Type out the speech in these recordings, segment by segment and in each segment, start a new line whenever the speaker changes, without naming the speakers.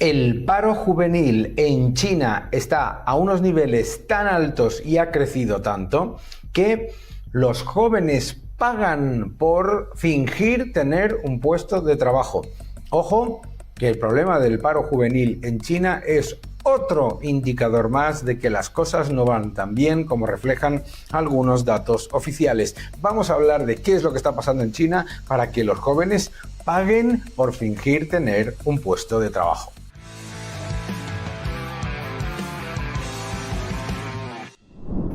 El paro juvenil en China está a unos niveles tan altos y ha crecido tanto que los jóvenes pagan por fingir tener un puesto de trabajo. Ojo, que el problema del paro juvenil en China es otro indicador más de que las cosas no van tan bien como reflejan algunos datos oficiales. Vamos a hablar de qué es lo que está pasando en China para que los jóvenes paguen por fingir tener un puesto de trabajo.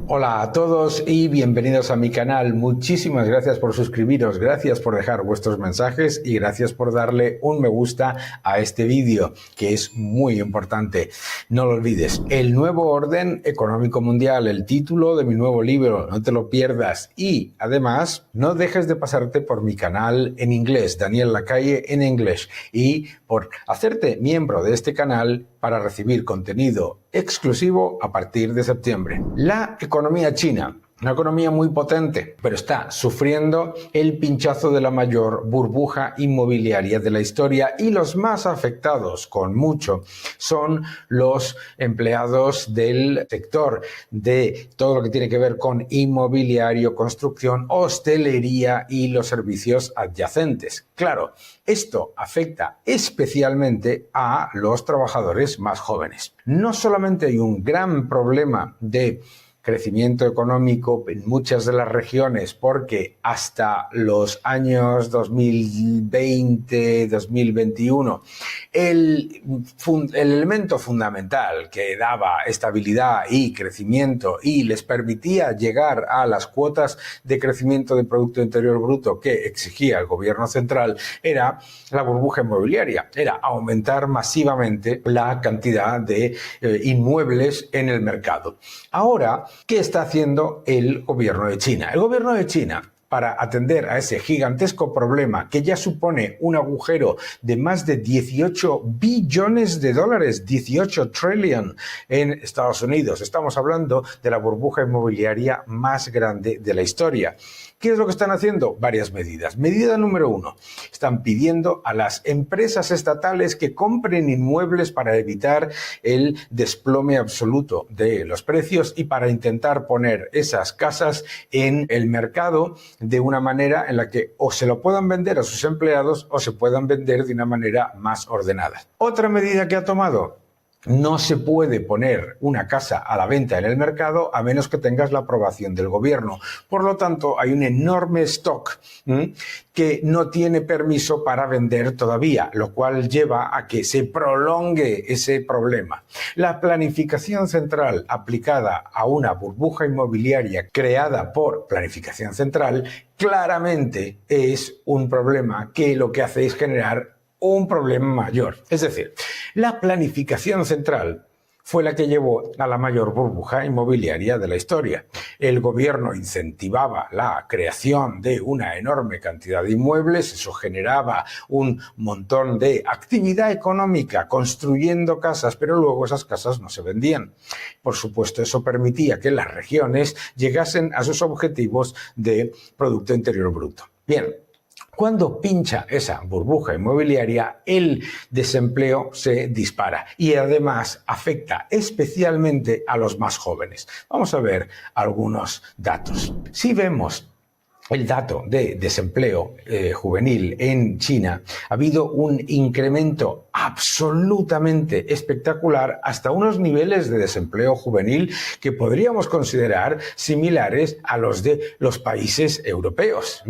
Hola a todos y bienvenidos a mi canal. Muchísimas gracias por suscribiros, gracias por dejar vuestros mensajes y gracias por darle un me gusta a este vídeo, que es muy importante. No lo olvides, el nuevo orden económico mundial, el título de mi nuevo libro, no te lo pierdas. Y además, no dejes de pasarte por mi canal en inglés, Daniel Lacalle en inglés, y por hacerte miembro de este canal para recibir contenido exclusivo a partir de septiembre. La economía china, una economía muy potente, pero está sufriendo el pinchazo de la mayor burbuja inmobiliaria de la historia, y los más afectados con mucho son los empleados del sector de todo lo que tiene que ver con inmobiliario, construcción, hostelería y los servicios adyacentes. Claro, esto afecta especialmente a los trabajadores más jóvenes. No solamente hay un gran problema de crecimiento económico en muchas de las regiones, porque hasta los años 2020, 2021, el elemento fundamental que daba estabilidad y crecimiento y les permitía llegar a las cuotas de crecimiento del Producto Interior Bruto que exigía el gobierno central era la burbuja inmobiliaria, era aumentar masivamente la cantidad de inmuebles en el mercado. Ahora, ¿qué está haciendo el gobierno de China? El gobierno de China, para atender a ese gigantesco problema que ya supone un agujero de más de 18 billones de dólares, 18 trillion en Estados Unidos. Estamos hablando de la burbuja inmobiliaria más grande de la historia. ¿Qué es lo que están haciendo? Varias medidas. Medida número 1. Están pidiendo a las empresas estatales que compren inmuebles para evitar el desplome absoluto de los precios y para intentar poner esas casas en el mercado de una manera en la que o se lo puedan vender a sus empleados o se puedan vender de una manera más ordenada. Otra medida que ha tomado: no se puede poner una casa a la venta en el mercado a menos que tengas la aprobación del gobierno. Por lo tanto, hay un enorme stock que no tiene permiso para vender todavía, lo cual lleva a que se prolongue ese problema. La planificación central aplicada a una burbuja inmobiliaria creada por planificación central claramente es un problema que lo que hace es generar un problema mayor. Es decir, la planificación central fue la que llevó a la mayor burbuja inmobiliaria de la historia. El gobierno incentivaba la creación de una enorme cantidad de inmuebles, eso generaba un montón de actividad económica construyendo casas, pero luego esas casas no se vendían. Por supuesto, eso permitía que las regiones llegasen a sus objetivos de Producto Interior Bruto. Bien. Cuando pincha esa burbuja inmobiliaria, el desempleo se dispara y además afecta especialmente a los más jóvenes. Vamos a ver algunos datos. Si vemos el dato de desempleo juvenil en China, ha habido un incremento absolutamente espectacular hasta unos niveles de desempleo juvenil que podríamos considerar similares a los de los países europeos.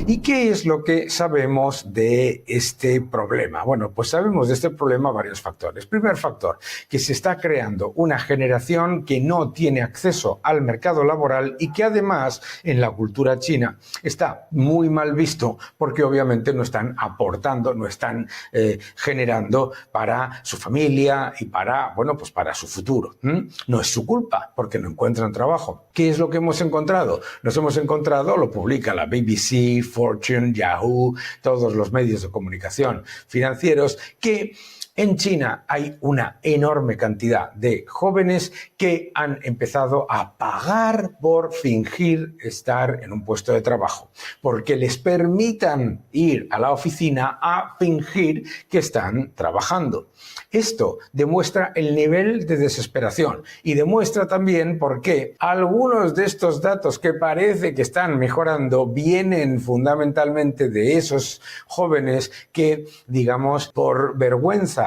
¿Y qué es lo que sabemos de este problema? Bueno, pues sabemos de este problema varios factores. Primer factor, que se está creando una generación que no tiene acceso al mercado laboral y que además en la cultura china está muy mal visto porque obviamente no están aportando, no están generando para su familia y para, bueno, pues para su futuro. No es su culpa porque no encuentran trabajo. ¿Qué es lo que hemos encontrado? Nos hemos encontrado, lo publica la BBC, Fortune, Yahoo, todos los medios de comunicación financieros, que En China hay una enorme cantidad de jóvenes que han empezado a pagar por fingir estar en un puesto de trabajo, porque les permitan ir a la oficina a fingir que están trabajando. Esto demuestra el nivel de desesperación y demuestra también por qué algunos de estos datos que parece que están mejorando vienen fundamentalmente de esos jóvenes que, digamos, por vergüenza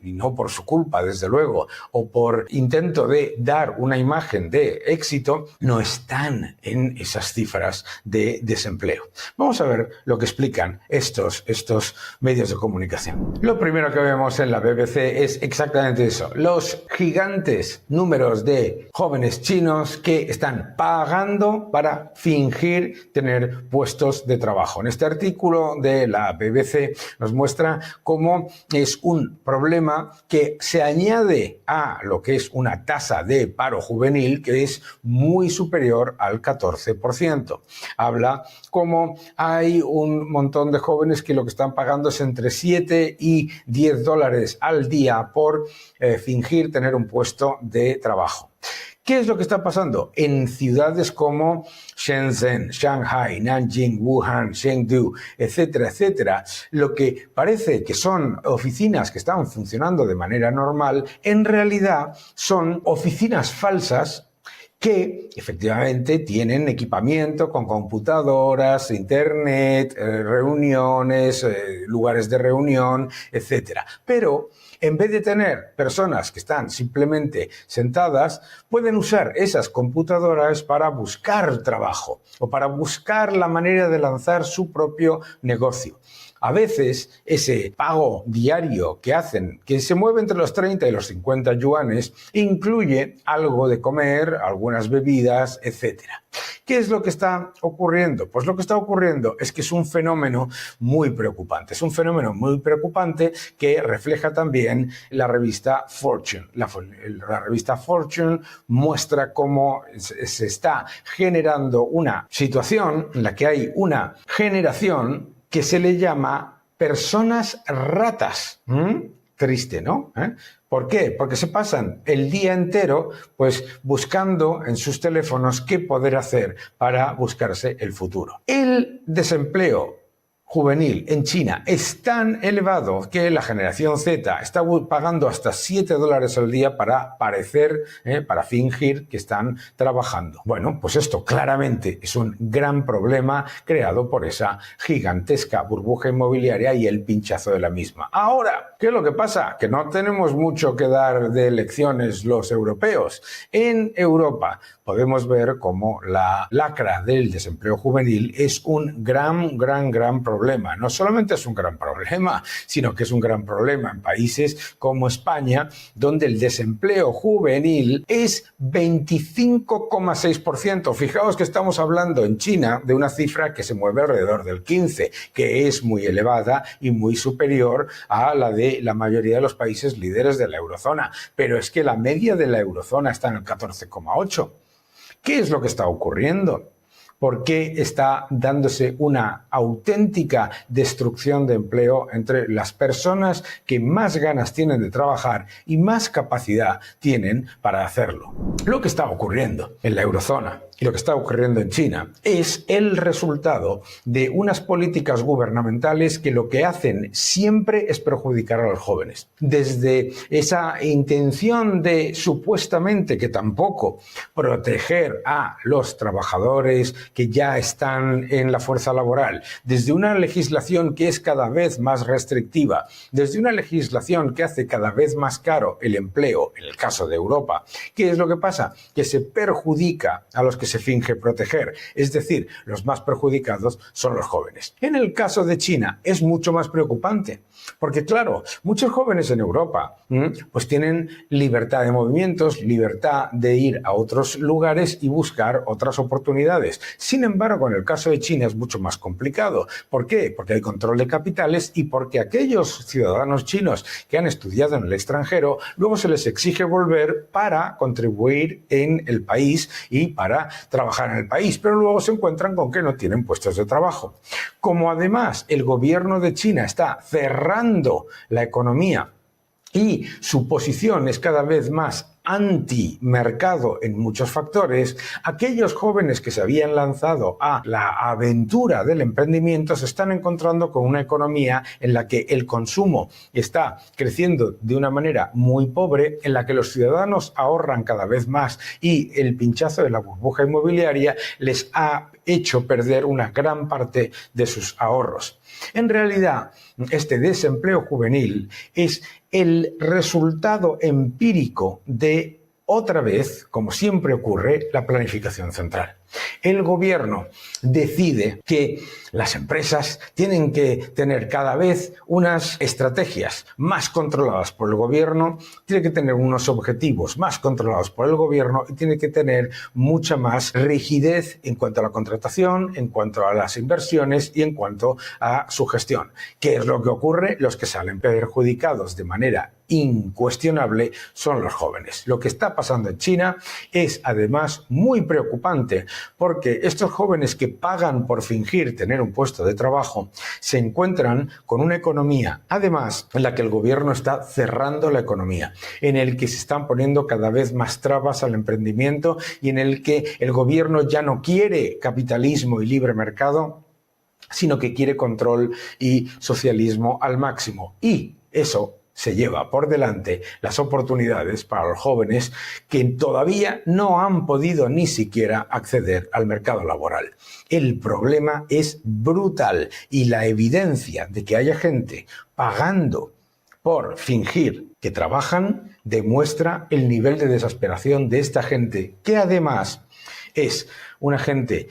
y no por su culpa, desde luego, o por intento de dar una imagen de éxito, no están en esas cifras de desempleo. Vamos a ver lo que explican estos medios de comunicación. Lo primero que vemos en la BBC es exactamente eso: los gigantes números de jóvenes chinos que están pagando para fingir tener puestos de trabajo. En este artículo de la BBC nos muestra cómo es un problema que se añade a lo que es una tasa de paro juvenil que es muy superior al 14%. Habla cómo hay un montón de jóvenes que lo que están pagando es entre 7 y 10 dólares al día por fingir tener un puesto de trabajo. ¿Qué es lo que está pasando? En ciudades como Shenzhen, Shanghai, Nanjing, Wuhan, Chengdu, etcétera, etcétera, lo que parece que son oficinas que están funcionando de manera normal, en realidad son oficinas falsas que efectivamente tienen equipamiento con computadoras, internet, reuniones, lugares de reunión, etcétera. Pero en vez de tener personas que están simplemente sentadas, pueden usar esas computadoras para buscar trabajo o para buscar la manera de lanzar su propio negocio. A veces ese pago diario que hacen, que se mueve entre los 30 y los 50 yuanes, incluye algo de comer, algunas bebidas, etcétera. ¿Qué es lo que está ocurriendo? Pues lo que está ocurriendo es que es un fenómeno muy preocupante. Es un fenómeno muy preocupante que refleja también la revista Fortune. La revista Fortune muestra cómo se está generando una situación en la que hay una generación que se le llama personas ratas. Triste, ¿no? ¿Por qué? Porque se pasan el día entero pues buscando en sus teléfonos qué poder hacer para buscarse el futuro. El desempleo juvenil en China es tan elevado que la generación Z está pagando hasta 7 dólares al día para para fingir que están trabajando. Bueno, pues esto claramente es un gran problema creado por esa gigantesca burbuja inmobiliaria y el pinchazo de la misma. Ahora, ¿qué es lo que pasa? Que no tenemos mucho que dar de lecciones los europeos. En Europa podemos ver cómo la lacra del desempleo juvenil es un gran problema. No solamente es un gran problema, sino que es un gran problema en países como España, donde el desempleo juvenil es 25,6%. Fijaos que estamos hablando en China de una cifra que se mueve alrededor del 15%, que es muy elevada y muy superior a la de la mayoría de los países líderes de la eurozona. Pero es que la media de la eurozona está en el 14,8%. ¿Qué es lo que está ocurriendo? ¿Por qué está dándose una auténtica destrucción de empleo entre las personas que más ganas tienen de trabajar y más capacidad tienen para hacerlo? Lo que está ocurriendo en la eurozona y lo que está ocurriendo en China es el resultado de unas políticas gubernamentales que lo que hacen siempre es perjudicar a los jóvenes. Desde esa intención de supuestamente que tampoco proteger a los trabajadores que ya están en la fuerza laboral, desde una legislación que es cada vez más restrictiva, desde una legislación que hace cada vez más caro el empleo, en el caso de Europa. ¿Qué es lo que pasa? Que se perjudica a los que se finge proteger, es decir, los más perjudicados son los jóvenes. En el caso de China es mucho más preocupante, porque claro, muchos jóvenes en Europa pues tienen libertad de movimientos, libertad de ir a otros lugares y buscar otras oportunidades. Sin embargo, en el caso de China es mucho más complicado. ¿Por qué? Porque hay control de capitales y porque aquellos ciudadanos chinos que han estudiado en el extranjero, luego se les exige volver para contribuir en el país y para trabajar en el país, pero luego se encuentran con que no tienen puestos de trabajo. Como además el gobierno de China está cerrando la economía y su posición es cada vez más antimercado en muchos factores, aquellos jóvenes que se habían lanzado a la aventura del emprendimiento se están encontrando con una economía en la que el consumo está creciendo de una manera muy pobre, en la que los ciudadanos ahorran cada vez más y el pinchazo de la burbuja inmobiliaria les ha hecho perder una gran parte de sus ahorros. En realidad, este desempleo juvenil es el resultado empírico de, otra vez, como siempre ocurre, la planificación central. El gobierno decide que las empresas tienen que tener cada vez unas estrategias más controladas por el gobierno, tiene que tener unos objetivos más controlados por el gobierno y tiene que tener mucha más rigidez en cuanto a la contratación, en cuanto a las inversiones y en cuanto a su gestión. ¿Qué es lo que ocurre? Los que salen perjudicados de manera incuestionable son los jóvenes. Lo que está pasando en China es además muy preocupante porque estos jóvenes que pagan por fingir tener un puesto de trabajo se encuentran con una economía, además, en la que el gobierno está cerrando la economía, en el que se están poniendo cada vez más trabas al emprendimiento y en el que el gobierno ya no quiere capitalismo y libre mercado, sino que quiere control y socialismo al máximo. Y eso se lleva por delante las oportunidades para los jóvenes que todavía no han podido ni siquiera acceder al mercado laboral. El problema es brutal y la evidencia de que haya gente pagando por fingir que trabajan demuestra el nivel de desesperación de esta gente, que además es una gente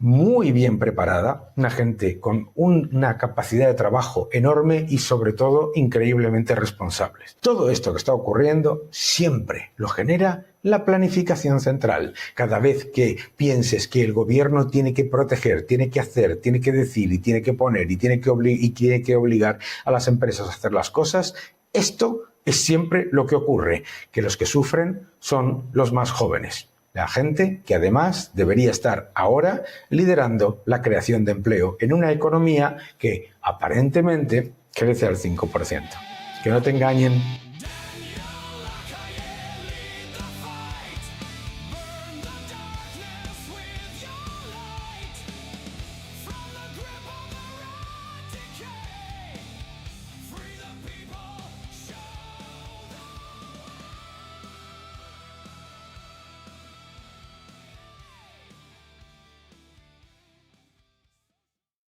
muy bien preparada, una gente con una capacidad de trabajo enorme y sobre todo increíblemente responsables. Todo esto que está ocurriendo siempre lo genera la planificación central. Cada vez que pienses que el gobierno tiene que proteger, tiene que hacer, tiene que decir y tiene que poner y tiene que obligar a las empresas a hacer las cosas, esto es siempre lo que ocurre, que los que sufren son los más jóvenes. La gente que además debería estar ahora liderando la creación de empleo en una economía que aparentemente crece al 5%. Que no te engañen.